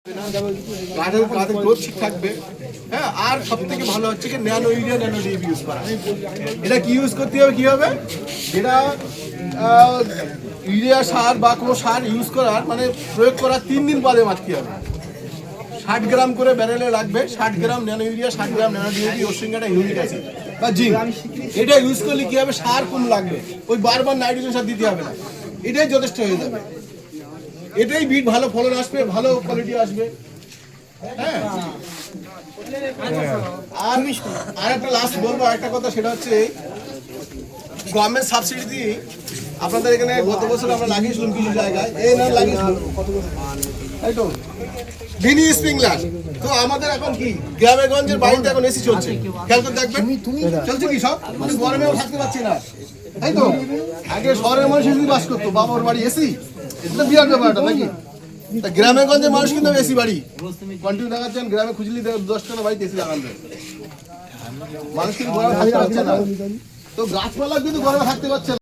গাছের গ্রোথ ঠিক থাকবে। হ্যাঁ, আর সব থেকে ভালো হচ্ছে কি nano urea nano DAP use করা। এটা কি ইউজ করতে হবে, কি হবে, যেটা ইউরিয়া সার বা কোনো সার ইউজ করার মানে প্রয়োগ করার 3 দিন বাদে মারতে হবে। 60 গ্রাম করে ব্যারেলে লাগবে, 60 গ্রাম ন্যানো ইউরিয়া, 60 গ্রাম ন্যানো ডিএপি, ওর সঙ্গে একটা ইউরিক অ্যাসিড বা জিঙ্ক। এটা ইউজ করলে কি হবে, সার কম লাগবে, ওই বারবার নাইট্রোজেন সার দিতে হবে না, এটাই যথেষ্ট হয়ে যাবে। এটাই বিট ভালো ফলন আসবে, ভালো কোয়ালিটি আসবে। হ্যাঁ, আর একটা লাস্ট বলবো একটা কথা, সেটা হচ্ছে গভর্নমেন্ট সাবসিডি দিয়ে আপনাদের এখানে গত বছর আমরা লাগিয়েছিলাম কিছু জায়গায়, এই না লাগিয়েছিলাম, তাই তো মিনি স্প্রিংলার। তো আমাদের এখন কি গ্রামে গঞ্জের বাড়িতে এখন এসি চলছে, খেয়াল করে দেখবেন চলছে কি সব, মানে গরমেও থাকতে পারছি না, তাই তো। আগে শহরের মানুষ এসি বাস করতো, বাবার বাড়ি এসি, এটা বিরাট ব্যাপারটা নাকি। গ্রামে গঞ্জে মানুষ কিন্তু এসি বাড়ি কন্টিনিউ লাগাচ্ছেন, গ্রামে খুঁজলি 10টানা বাড়িতে এসি লাগান দেয়, মানুষ কিন্তু গরমে থাকতে পারছে না। তো গাছপালা কিন্তু গরমে থাকতে পারছে না।